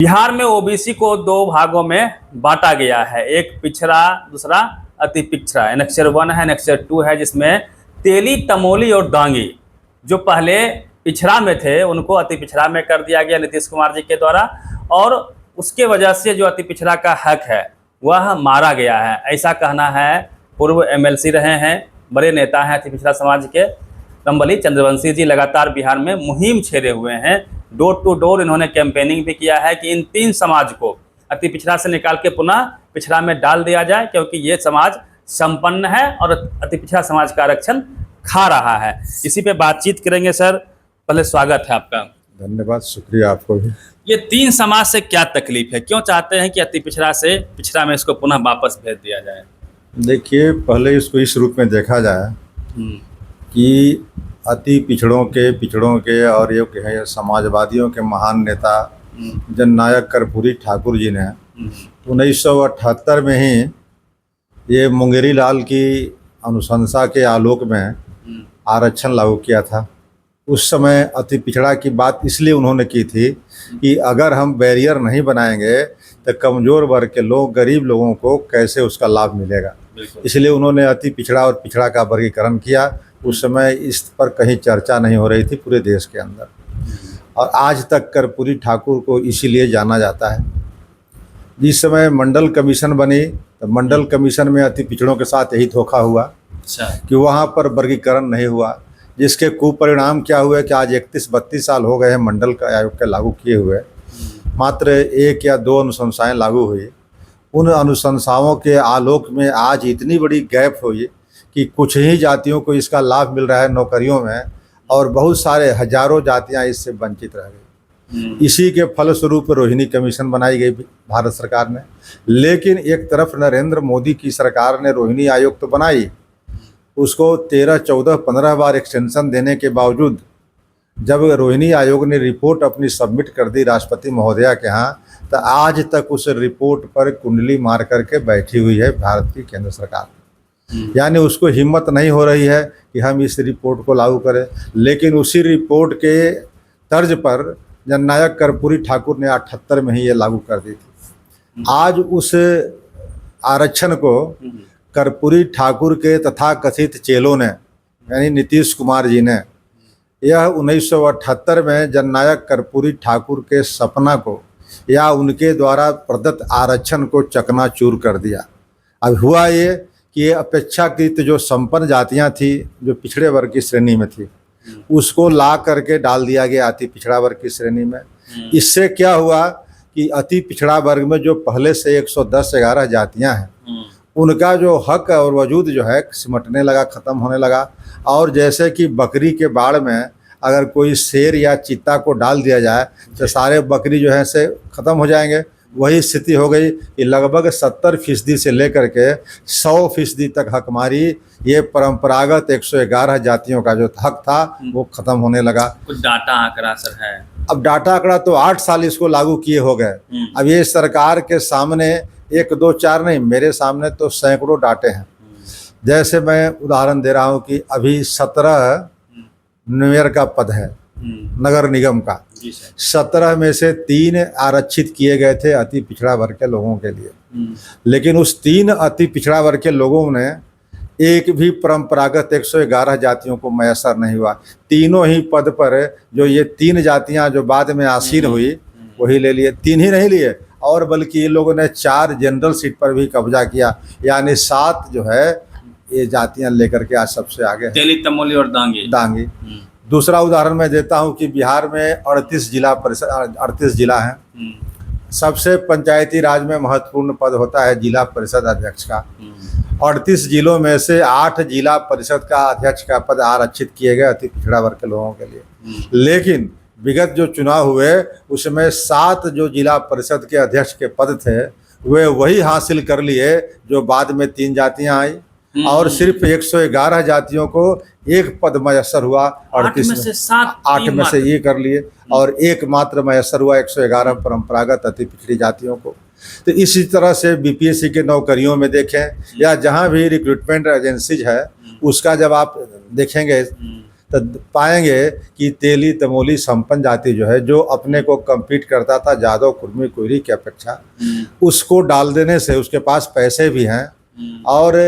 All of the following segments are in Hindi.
बिहार में ओबीसी को दो भागों में बांटा गया है। एक पिछड़ा, दूसरा अति पिछड़ा। एनेक्सर 1 है, एनेक्सर 2 है, जिसमें तेली, तमोली और दांगी जो पहले पिछड़ा में थे उनको अति पिछड़ा में कर दिया गया नीतीश कुमार जी के द्वारा, और उसके वजह से जो अति पिछड़ा का हक है वह मारा गया है, ऐसा कहना है। पूर्व एमएलसी रहे हैं, बड़े नेता हैं अति पिछड़ा समाज के कंबली चंद्रवंशी जी लगातार बिहार में मुहिम छेड़े हुए हैं। डोर टू डोर इन्होंने कैंपेनिंग भी किया है कि इन 3 समाज को अति पिछड़ा से निकाल के पुनः पिछड़ा में डाल दिया जाए, क्योंकि ये समाज संपन्न है और अति पिछड़ा समाज का आरक्षण खा रहा है। इसी पे बातचीत करेंगे। सर, पहले स्वागत है आपका। धन्यवाद, शुक्रिया आपको भी। ये 3 समाज से क्या तकलीफ है, क्यों चाहते हैं कि अति पिछड़ा से पिछड़ा में इसको पुनः वापस भेज दिया जाए? देखिए, पहले इसको इस रूप में देखा जाए कि अति पिछड़ों के और ये कहें समाजवादियों के महान नेता जननायक कर्पूरी ठाकुर जी ने 1978 में ही ये मुंगेरी लाल की अनुशंसा के आलोक में आरक्षण लागू किया था। उस समय अति पिछड़ा की बात इसलिए उन्होंने की थी कि अगर हम बैरियर नहीं बनाएंगे तो कमज़ोर वर्ग के लोग, गरीब लोगों को कैसे उसका लाभ मिलेगा। इसलिए उन्होंने अति पिछड़ा और पिछड़ा का वर्गीकरण किया। उस समय इस पर कहीं चर्चा नहीं हो रही थी पूरे देश के अंदर, और आज तक कर्पूरी ठाकुर को इसीलिए जाना जाता है। जिस समय मंडल कमीशन बनी तो मंडल कमीशन में अति पिछड़ों के साथ यही धोखा हुआ कि वहाँ पर वर्गीकरण नहीं हुआ, जिसके कुपरिणाम क्या हुए कि आज 31-32 साल हो गए हैं मंडल का आयोग के लागू किए हुए। मात्र 1 या 2 अनुशंसाएँ लागू हुई। उन अनुशंसाओं के आलोक में आज इतनी बड़ी गैप हुई कि कुछ ही जातियों को इसका लाभ मिल रहा है नौकरियों में, और बहुत सारे हजारों जातियां इससे वंचित रह गई। इसी के फलस्वरूप रोहिणी कमीशन बनाई गई भारत सरकार ने। लेकिन एक तरफ नरेंद्र मोदी की सरकार ने रोहिणी आयोग तो बनाई, उसको 13, 14, 15 बार एक्सटेंशन देने के बावजूद जब रोहिणी आयोग ने रिपोर्ट अपनी सबमिट कर दी राष्ट्रपति महोदया के यहाँ, तो आज तक उस रिपोर्ट पर कुंडली मार करके बैठी हुई है भारत की केंद्र सरकार। यानी उसको हिम्मत नहीं हो रही है कि हम इस रिपोर्ट को लागू करें। लेकिन उसी रिपोर्ट के तर्ज पर जननायक कर्पूरी ठाकुर ने 78 में ही ये लागू कर दी थी। आज उस आरक्षण को कर्पूरी ठाकुर के तथाकथित चेलों ने, यानी नीतीश कुमार जी ने, यह 1978 में जननायक कर्पूरी ठाकुर के सपना को या उनके द्वारा प्रदत्त आरक्षण को चकनाचूर कर दिया। अब हुआ ये कि ये अपेक्षाकृत जो संपन्न जातियां थी, जो पिछड़े वर्ग की श्रेणी में थी, उसको ला करके डाल दिया गया अति पिछड़ा वर्ग की श्रेणी में। इससे क्या हुआ कि अति पिछड़ा वर्ग में जो पहले से 110-11 जातियां हैं, उनका जो हक और वजूद जो है सिमटने लगा, ख़त्म होने लगा। और जैसे कि बकरी के बाड़ में अगर कोई शेर या चीता को डाल दिया जाए तो सारे बकरी जो है से ख़त्म हो जाएंगे, वही स्थिति हो गई कि लगभग 70% से लेकर के 100% तक हकमारी, ये परंपरागत 111 जातियों का जो हक था वो ख़त्म होने लगा। कुछ डाटा आंकड़ा सर है? अब डाटा आंकड़ा तो 8 साल इसको लागू किए हो गए। अब ये सरकार के सामने 1, 2, 4 नहीं, मेरे सामने तो सैकड़ों डाटे हैं। जैसे मैं उदाहरण दे रहा हूँ कि अभी 17 मेयर का पद है नगर निगम का, 17 में से 3 आरक्षित किए गए थे अति पिछड़ा वर्ग के लोगों के लिए। लेकिन उस 3 अति पिछड़ा वर्ग के लोगों ने एक भी परंपरागत 111 जातियों को मैसर नहीं हुआ। तीनों ही पद पर जो ये 3 जातियां जो बाद में आसीन हुई वही ले लिए। 3 ही नहीं लिए, और बल्कि इन लोगों ने 4 जनरल सीट पर भी कब्जा किया, यानी 7 जो है ये जातियां लेकर के आज सबसे आगे हैं। तेली, तमोली और दांगी। दूसरा उदाहरण मैं देता हूं कि बिहार में 38 जिला हैं। सबसे पंचायती राज में महत्वपूर्ण पद होता है जिला परिषद अध्यक्ष का। 38 जिलों में से 8 जिला परिषद का अध्यक्ष का पद आरक्षित किए गए अति पिछड़ा वर्ग के लोगों के लिए। लेकिन विगत जो चुनाव हुए उसमें 7 जो जिला परिषद के अध्यक्ष के पद थे वे वही हासिल कर लिए जो बाद में 3 जातियां आई, और सिर्फ 111 जातियों को एक पद मैसर हुआ। 38 में से 8 में से ये कर लिए, और एक मात्र मैसर हुआ 111 परंपरागत अति पिछड़ी जातियों को। तो इसी तरह से बीपीएससी के नौकरियों में देखें या जहाँ भी रिक्रूटमेंट एजेंसीज है, उसका जब आप देखेंगे तो पाएंगे कि तेली तमोली संपन्न जाति जो है, जो अपने को compete करता था जादव कुर्मी कोयरी की अपेक्षा, उसको डाल देने से उसके पास पैसे भी हैं और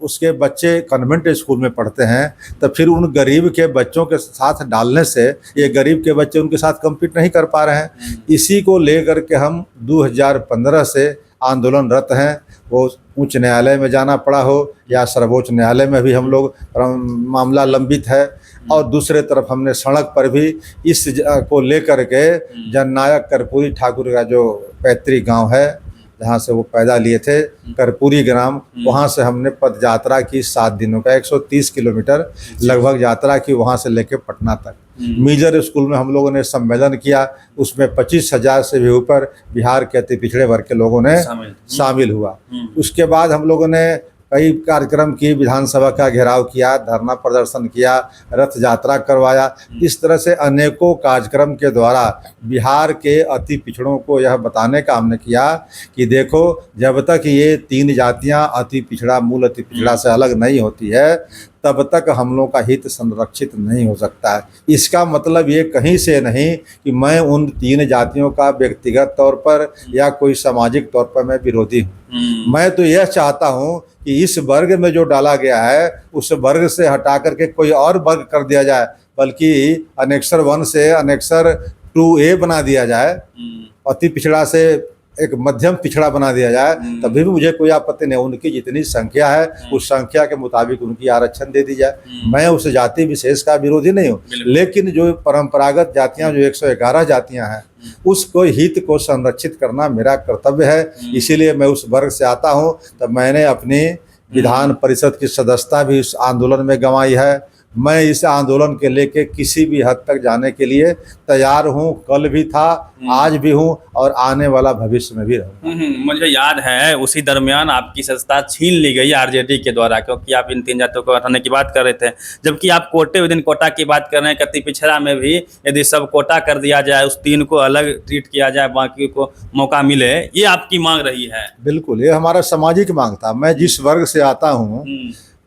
उसके बच्चे कन्वेंट स्कूल में पढ़ते हैं, तो फिर उन गरीब के बच्चों के साथ डालने से ये गरीब के बच्चे उनके साथ compete नहीं कर पा रहे हैं। इसी को लेकर के हम 2015 से आंदोलनरत हैं। वो उच्च न्यायालय में जाना पड़ा हो या सर्वोच्च न्यायालय में भी हम लोग मामला लंबित है, और दूसरे तरफ हमने सड़क पर भी इस को लेकर के जननायक कर्पूरी ठाकुर का जो पैतृक गांव है जहाँ से वो पैदा लिए थे, कर्पूरी ग्राम, वहाँ से हमने पद यात्रा की 7 दिनों का 130 किलोमीटर लगभग यात्रा की, वहाँ से लेके पटना तक। मेजर स्कूल में हम लोगों ने सम्मेलन किया, उसमें 25,000 से भी ऊपर बिहार के अति पिछड़े वर्ग के लोगों ने शामिल हुआ। उसके बाद हम लोगों ने कई कार्यक्रम की, विधानसभा का घेराव किया, धरना प्रदर्शन किया, रथ यात्रा करवाया। इस तरह से अनेकों कार्यक्रम के द्वारा बिहार के अति पिछड़ों को यह बताने का हमने किया कि देखो, जब तक ये 3 जातियां अति पिछड़ा मूल अति पिछड़ा से अलग नहीं होती है, तब तक हम लोगों का हित संरक्षित नहीं हो सकता है। इसका मतलब ये कहीं से नहीं कि मैं उन 3 जातियों का व्यक्तिगत तौर पर या कोई सामाजिक तौर पर मैं विरोधी हूँ। मैं तो यह चाहता हूँ कि इस वर्ग में जो डाला गया है उस वर्ग से हटा करके कोई और वर्ग कर दिया जाए, बल्कि अनेक्सर 1 से अनेक्सर 2A बना दिया जाए, अति पिछड़ा से एक मध्यम पिछड़ा बना दिया जाए, तभी भी मुझे कोई आपत्ति नहीं। उनकी जितनी संख्या है उस संख्या के मुताबिक उनकी आरक्षण दे दी जाए। मैं उस जाति विशेष का विरोधी नहीं हूँ, लेकिन जो परंपरागत जातियां जो 111 जातियां हैं उसको हित को संरक्षित करना मेरा कर्तव्य है। इसीलिए मैं उस वर्ग से आता हूँ। तब मैंने अपनी विधान परिषद की सदस्यता भी इस आंदोलन में गंवाई है। मैं इस आंदोलन के लेके किसी भी हद तक जाने के लिए तैयार हूँ। कल भी था, आज भी हूँ और आने वाला भविष्य में भी रहूँगा। मुझे याद है उसी दरमियान आपकी सदस्यता छीन ली गई आरजेडी के द्वारा, क्योंकि आप इन 3 जातियों को हटाने की बात कर रहे थे, जबकि आप कोटे विदिन कोटा की बात कर रहे हैं। अति पिछड़ा में भी यदि सब कोटा कर दिया जाए, उस 3 को अलग ट्रीट किया जाए, बाकी को मौका मिले, ये आपकी मांग रही है? बिल्कुल, ये हमारा सामाजिक मांग था। मैं जिस वर्ग से आता हूँ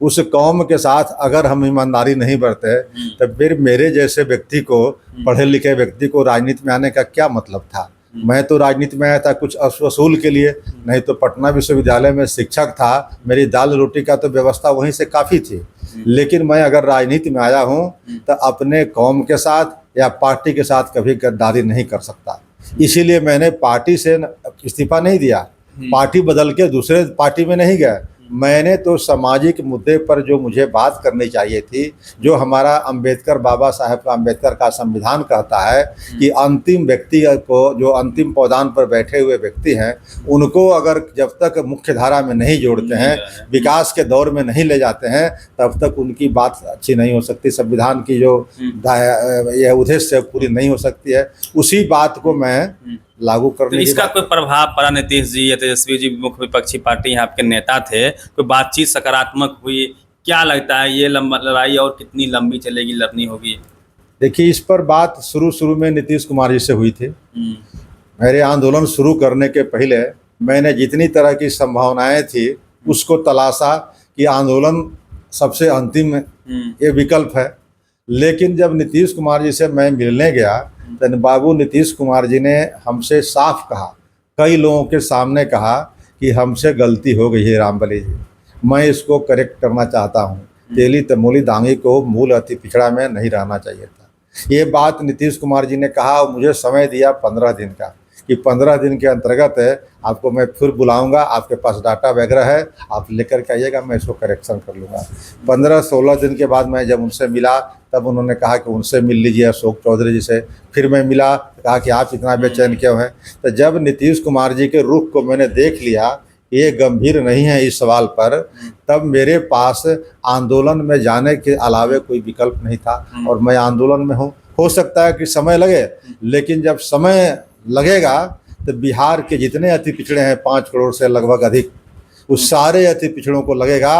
उस कौम के साथ अगर हम ईमानदारी नहीं बरते तो फिर मेरे जैसे व्यक्ति को, पढ़े लिखे व्यक्ति को राजनीति में आने का क्या मतलब था। मैं तो राजनीति में आया था कुछ वसूल के लिए, नहीं तो पटना विश्वविद्यालय में शिक्षक था, मेरी दाल रोटी का तो व्यवस्था वहीं से काफ़ी थी। लेकिन मैं अगर राजनीति में आया हूँ तो अपने कौम के साथ या पार्टी के साथ कभी गद्दारी नहीं कर सकता। इसीलिए मैंने पार्टी से इस्तीफा नहीं दिया, पार्टी बदल के दूसरे पार्टी में नहीं गया। मैंने तो सामाजिक मुद्दे पर जो मुझे बात करनी चाहिए थी, जो हमारा अंबेडकर, बाबा साहेब अम्बेडकर का संविधान कहता है कि अंतिम व्यक्ति को, जो अंतिम पौधान पर बैठे हुए व्यक्ति हैं, उनको अगर जब तक मुख्य धारा में नहीं जोड़ते हैं, विकास के दौर में नहीं ले जाते हैं, तब तक उनकी बात अच्छी नहीं हो सकती। संविधान की जो यह उद्देश्य पूरी नहीं हो सकती है। उसी बात को मैं लागू करने तो इसका कोई प्रभाव पड़ा? नीतीश जी या तेजस्वी जी मुख्य विपक्षी पार्टी हैं, आपके नेता थे, कोई बातचीत सकारात्मक हुई? क्या लगता है ये लड़ाई और कितनी लंबी चलेगी, लड़नी होगी? देखिए, इस पर बात शुरू में नीतीश कुमार जी से हुई थी। मेरे आंदोलन शुरू करने के पहले मैंने जितनी तरह की संभावनाएं थी उसको तलाशा कि आंदोलन सबसे अंतिम ये विकल्प है। लेकिन जब नीतीश कुमार जी से मैं मिलने गया तो बाबू नीतीश कुमार जी ने हमसे साफ कहा, कई लोगों के सामने कहा कि हमसे गलती हो गई है रामबली जी, मैं इसको करेक्ट करना चाहता हूँ। तेली तमोली दांगी को मूल अति पिछड़ा में नहीं रहना चाहिए था। ये बात नीतीश कुमार जी ने कहा और मुझे समय दिया 15 दिन का, कि 15 दिन के अंतर्गत आपको मैं फिर बुलाऊंगा, आपके पास डाटा वगैरह है, आप लेकर के आइएगा, मैं इसको करेक्शन कर लूँगा। 15-16 दिन के बाद मैं जब उनसे मिला तब उन्होंने कहा कि उनसे मिल लीजिए अशोक चौधरी जी से। फिर मैं मिला, कहा कि आप इतना बेचैन क्यों हैं। तो जब नीतीश कुमार जी के रुख को मैंने देख लिया ये गंभीर नहीं है इस सवाल पर, तब मेरे पास आंदोलन में जाने के अलावे कोई विकल्प नहीं था और मैं आंदोलन में हूँ। हो सकता है कि समय लगे, लेकिन जब समय लगेगा तो बिहार के जितने अति पिछड़े हैं 5 करोड़ से लगभग अधिक, उस सारे अति पिछड़ों को लगेगा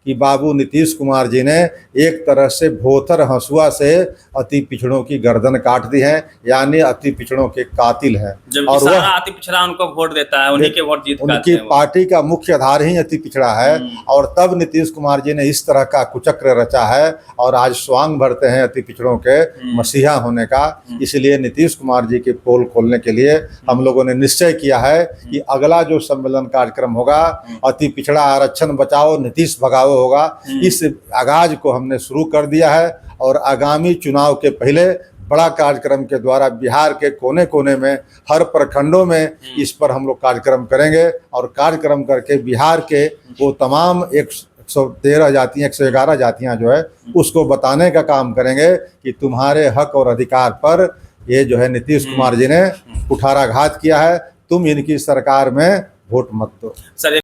कि बाबू नीतीश कुमार जी ने एक तरह से भोथर हंसुआ से अति पिछड़ों की गर्दन काट दी है, यानी अति पिछड़ों के कातिल हैं। जबकि सारा अति पिछड़ा उनको वोट देता है, उन्हीं के वोट जीत के आते उनकी हैं वो। पार्टी का मुख्य आधार ही अति पिछड़ा है, और तब नीतीश कुमार जी ने इस तरह का कुचक्र रचा है और आज स्वांग भरते हैं अति पिछड़ों के मसीहा होने का। इसलिए नीतीश कुमार जी की पोल खोलने के लिए हम लोगों ने निश्चय किया है कि अगला जो सम्मेलन कार्यक्रम होगा, अति पिछड़ा आरक्षण बचाओ नीतीश भगाओ होगा। इस आगाज को हमने शुरू कर दिया है और आगामी चुनाव के पहले बड़ा कार्यक्रम के द्वारा बिहार के कोने कोने में, हर प्रखंडों में इस पर हम लोग कार्यक्रम करेंगे और कार्यक्रम करके बिहार के वो तमाम 113 जातियाँ, 111 जातियाँ जो है उसको बताने का काम करेंगे कि तुम्हारे हक और अधिकार पर ये जो है नीतीश कुमार जी ने कुठाराघात किया है, तुम इनकी सरकार में वोट मत दो। सर